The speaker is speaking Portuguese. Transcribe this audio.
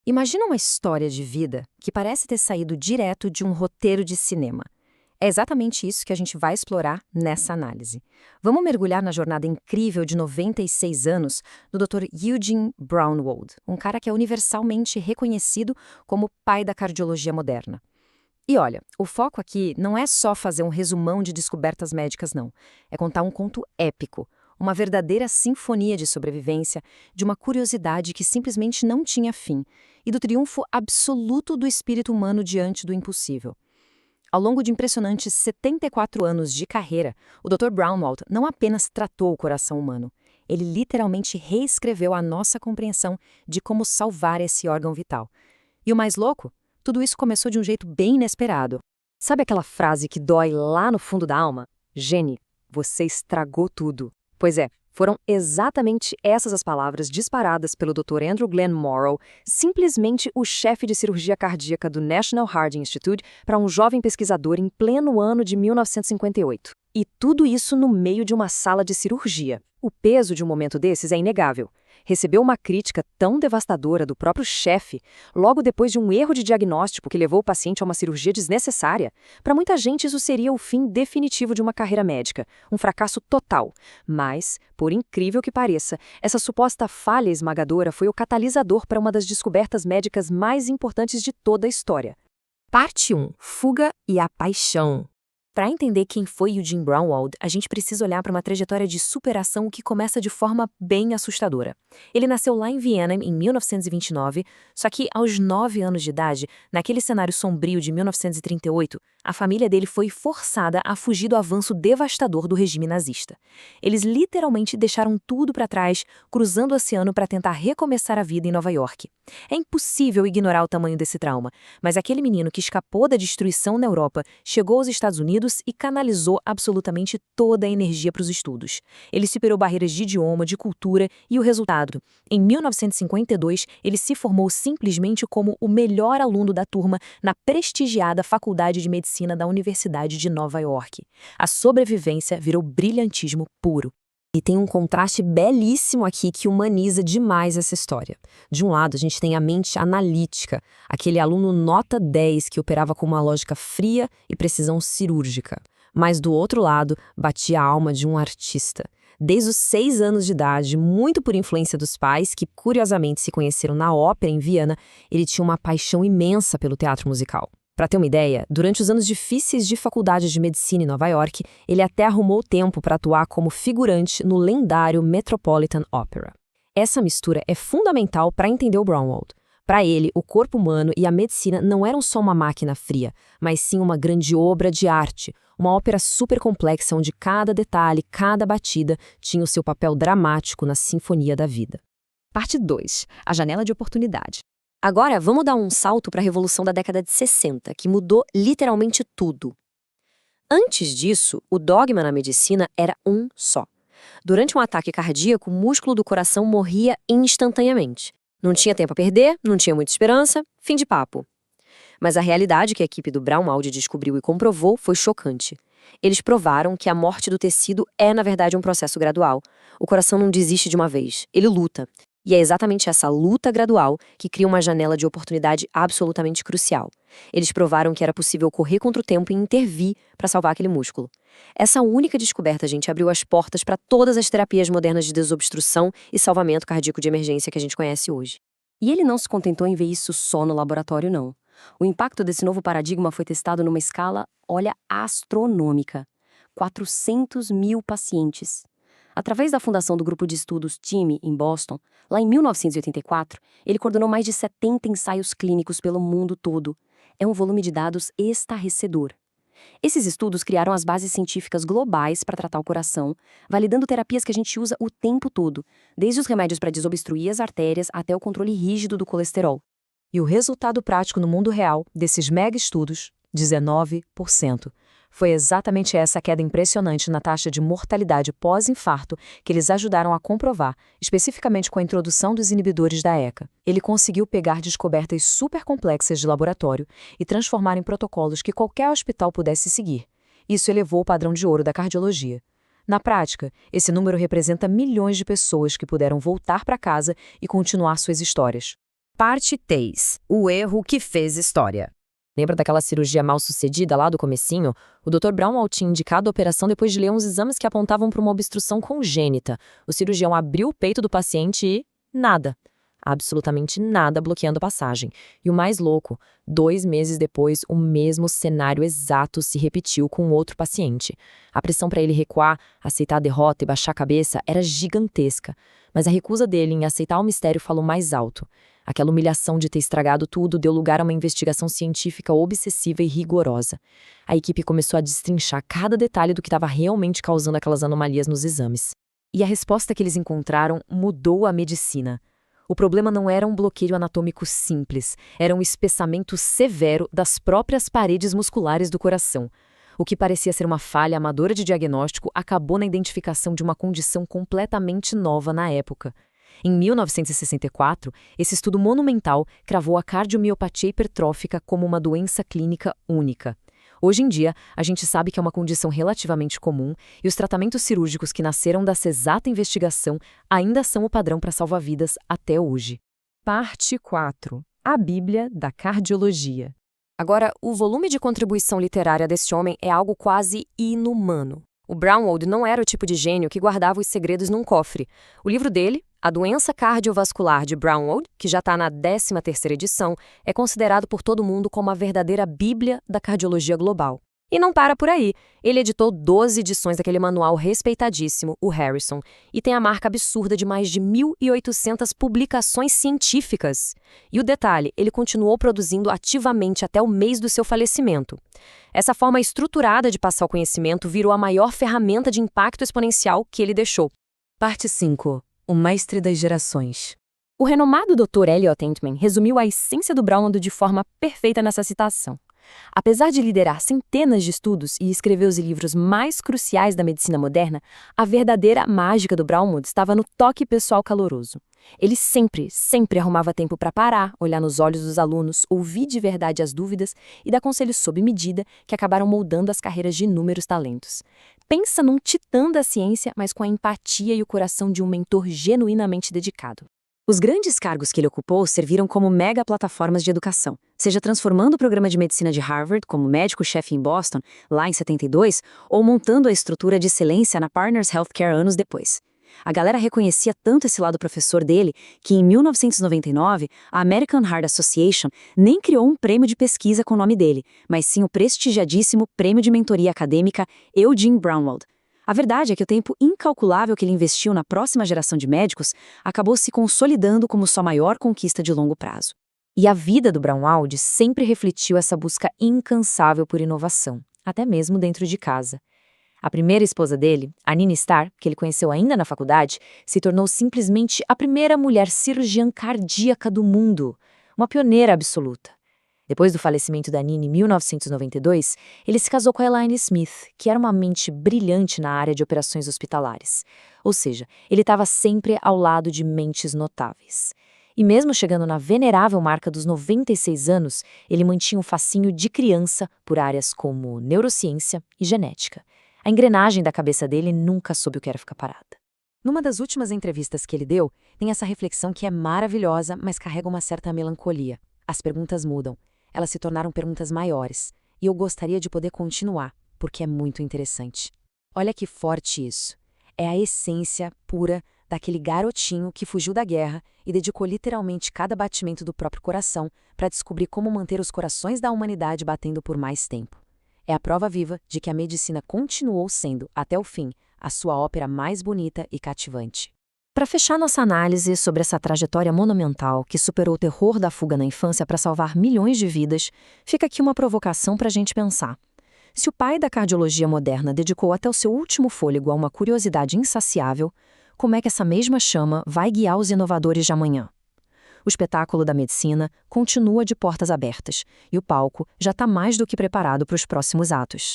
Imagina uma história de vida que parece ter saído direto de um roteiro de cinema. É exatamente isso que a gente vai explorar nessa análise. Vamos mergulhar na jornada incrível de 96 anos do Dr. Eugene Braunwald, um cara que é universalmente reconhecido como pai da cardiologia moderna. E olha, o foco aqui não é só fazer um resumão de descobertas médicas, não. É contar um conto épico, uma verdadeira sinfonia de sobrevivência, de uma curiosidade que simplesmente não tinha fim, e do triunfo absoluto do espírito humano diante do impossível. Ao longo de impressionantes 74 anos de carreira, o Dr. Braunwald não apenas tratou o coração humano, ele literalmente reescreveu a nossa compreensão de como salvar esse órgão vital. E o mais louco? Tudo isso começou de um jeito bem inesperado. Sabe aquela frase que dói lá no fundo da alma? Jenny, você estragou tudo. Pois é, foram exatamente essas as palavras disparadas pelo Dr. Andrew Glenn Morrow, simplesmente o chefe de cirurgia cardíaca do National Heart Institute, para um jovem pesquisador em pleno ano de 1958. E tudo isso no meio de uma sala de cirurgia. O peso de um momento desses é inegável. Recebeu uma crítica tão devastadora do próprio chefe, logo depois de um erro de diagnóstico que levou o paciente a uma cirurgia desnecessária. Para muita gente, isso seria o fim definitivo de uma carreira médica, um fracasso total. Mas, por incrível que pareça, essa suposta falha esmagadora foi o catalisador para uma das descobertas médicas mais importantes de toda a história. Parte 1. Fuga e a paixão. Para entender quem foi Eugene Braunwald, a gente precisa olhar para uma trajetória de superação que começa de forma bem assustadora. Ele nasceu lá em Viena em 1929, só que aos 9 anos de idade, naquele cenário sombrio de 1938, a família dele foi forçada a fugir do avanço devastador do regime nazista. Eles literalmente deixaram tudo para trás, cruzando o oceano para tentar recomeçar a vida em Nova York. É impossível ignorar o tamanho desse trauma, mas aquele menino que escapou da destruição na Europa chegou aos Estados Unidos e canalizou absolutamente toda a energia para os estudos. Ele superou barreiras de idioma, de cultura e o resultado. Em 1952, ele se formou simplesmente como o melhor aluno da turma na prestigiada Faculdade de Medicina da Universidade de Nova York. A sobrevivência virou brilhantismo puro. E tem um contraste belíssimo aqui que humaniza demais essa história. De um lado, a gente tem a mente analítica, aquele aluno nota 10 que operava com uma lógica fria e precisão cirúrgica. Mas do outro lado, batia a alma de um artista. Desde os 6 anos de idade, muito por influência dos pais, que curiosamente se conheceram na ópera em Viena, ele tinha uma paixão imensa pelo teatro musical. Para ter uma ideia, durante os anos difíceis de faculdade de medicina em Nova York, ele até arrumou tempo para atuar como figurante no lendário Metropolitan Opera. Essa mistura é fundamental para entender o Braunwald. Para ele, o corpo humano e a medicina não eram só uma máquina fria, mas sim uma grande obra de arte, uma ópera super complexa onde cada detalhe, cada batida tinha o seu papel dramático na sinfonia da vida. Parte 2. A janela de oportunidade. Agora, vamos dar um salto para a Revolução da década de 60, que mudou literalmente tudo. Antes disso, o dogma na medicina era um só. Durante um ataque cardíaco, o músculo do coração morria instantaneamente. Não tinha tempo a perder, não tinha muita esperança, fim de papo. Mas a realidade que a equipe do Braunwald descobriu e comprovou foi chocante. Eles provaram que a morte do tecido é, na verdade, um processo gradual. O coração não desiste de uma vez, ele luta. E é exatamente essa luta gradual que cria uma janela de oportunidade absolutamente crucial. Eles provaram que era possível correr contra o tempo e intervir para salvar aquele músculo. Essa única descoberta, gente, abriu as portas para todas as terapias modernas de desobstrução e salvamento cardíaco de emergência que a gente conhece hoje. E ele não se contentou em ver isso só no laboratório, não. O impacto desse novo paradigma foi testado numa escala, olha, astronômica. 400 mil pacientes. Através da fundação do grupo de estudos TIME, em Boston, lá em 1984, ele coordenou mais de 70 ensaios clínicos pelo mundo todo. É um volume de dados estarrecedor. Esses estudos criaram as bases científicas globais para tratar o coração, validando terapias que a gente usa o tempo todo, desde os remédios para desobstruir as artérias até o controle rígido do colesterol. E o resultado prático no mundo real desses mega estudos, 19%. Foi exatamente essa queda impressionante na taxa de mortalidade pós-infarto que eles ajudaram a comprovar, especificamente com a introdução dos inibidores da ECA. Ele conseguiu pegar descobertas super complexas de laboratório e transformar em protocolos que qualquer hospital pudesse seguir. Isso elevou o padrão de ouro da cardiologia. Na prática, esse número representa milhões de pessoas que puderam voltar para casa e continuar suas histórias. Parte 3. O erro que fez história. Lembra daquela cirurgia mal sucedida lá do comecinho? O Dr. Brownwald tinha indicado a operação depois de ler uns exames que apontavam para uma obstrução congênita. O cirurgião abriu o peito do paciente e... nada. Absolutamente nada bloqueando a passagem. E o mais louco, 2 meses depois, o mesmo cenário exato se repetiu com outro paciente. A pressão para ele recuar, aceitar a derrota e baixar a cabeça era gigantesca. Mas a recusa dele em aceitar o mistério falou mais alto. Aquela humilhação de ter estragado tudo deu lugar a uma investigação científica obsessiva e rigorosa. A equipe começou a destrinchar cada detalhe do que estava realmente causando aquelas anomalias nos exames. E a resposta que eles encontraram mudou a medicina. O problema não era um bloqueio anatômico simples, era um espessamento severo das próprias paredes musculares do coração. O que parecia ser uma falha amadora de diagnóstico acabou na identificação de uma condição completamente nova na época. Em 1964, esse estudo monumental cravou a cardiomiopatia hipertrófica como uma doença clínica única. Hoje em dia, a gente sabe que é uma condição relativamente comum e os tratamentos cirúrgicos que nasceram dessa exata investigação ainda são o padrão para salvar vidas até hoje. Parte 4. A Bíblia da Cardiologia. Agora, o volume de contribuição literária desse homem é algo quase inumano. O Brownwald não era o tipo de gênio que guardava os segredos num cofre. O livro dele, A Doença Cardiovascular de Brownwald, que já está na 13ª edição, é considerado por todo mundo como a verdadeira Bíblia da cardiologia global. E não para por aí. Ele editou 12 edições daquele manual respeitadíssimo, o Harrison, e tem a marca absurda de mais de 1.800 publicações científicas. E o detalhe, ele continuou produzindo ativamente até o mês do seu falecimento. Essa forma estruturada de passar o conhecimento virou a maior ferramenta de impacto exponencial que ele deixou. Parte 5. O mestre das gerações. O renomado Dr. Elliot Entman resumiu a essência do Brownwald de forma perfeita nessa citação. Apesar de liderar centenas de estudos e escrever os livros mais cruciais da medicina moderna, a verdadeira mágica do Brownwald estava no toque pessoal caloroso. Ele sempre arrumava tempo para parar, olhar nos olhos dos alunos, ouvir de verdade as dúvidas e dar conselhos sob medida que acabaram moldando as carreiras de inúmeros talentos. Pensa num titã da ciência, mas com a empatia e o coração de um mentor genuinamente dedicado. Os grandes cargos que ele ocupou serviram como mega plataformas de educação, seja transformando o programa de medicina de Harvard como médico-chefe em Boston, lá em 72, ou montando a estrutura de excelência na Partners Healthcare anos depois. A galera reconhecia tanto esse lado professor dele que, em 1999, a American Heart Association nem criou um prêmio de pesquisa com o nome dele, mas sim o prestigiadíssimo Prêmio de Mentoria Acadêmica Eugene Brownwald. A verdade é que o tempo incalculável que ele investiu na próxima geração de médicos acabou se consolidando como sua maior conquista de longo prazo. E a vida do Brownwald sempre refletiu essa busca incansável por inovação, até mesmo dentro de casa. A primeira esposa dele, a Nina Starr, que ele conheceu ainda na faculdade, se tornou simplesmente a primeira mulher cirurgiã cardíaca do mundo, uma pioneira absoluta. Depois do falecimento da Nina em 1992, ele se casou com a Elaine Smith, que era uma mente brilhante na área de operações hospitalares. Ou seja, ele estava sempre ao lado de mentes notáveis. E mesmo chegando na venerável marca dos 96 anos, ele mantinha um fascínio de criança por áreas como neurociência e genética. A engrenagem da cabeça dele nunca soube o que era ficar parada. Numa das últimas entrevistas que ele deu, tem essa reflexão que é maravilhosa, mas carrega uma certa melancolia. As perguntas mudam. Elas se tornaram perguntas maiores, e eu gostaria de poder continuar, porque é muito interessante. Olha que forte isso. É a essência pura daquele garotinho que fugiu da guerra e dedicou literalmente cada batimento do próprio coração para descobrir como manter os corações da humanidade batendo por mais tempo. É a prova viva de que a medicina continuou sendo, até o fim, a sua ópera mais bonita e cativante. Para fechar nossa análise sobre essa trajetória monumental que superou o terror da fuga na infância para salvar milhões de vidas, fica aqui uma provocação para a gente pensar. Se o pai da cardiologia moderna dedicou até o seu último fôlego a uma curiosidade insaciável, como é que essa mesma chama vai guiar os inovadores de amanhã? O espetáculo da medicina continua de portas abertas e o palco já está mais do que preparado para os próximos atos.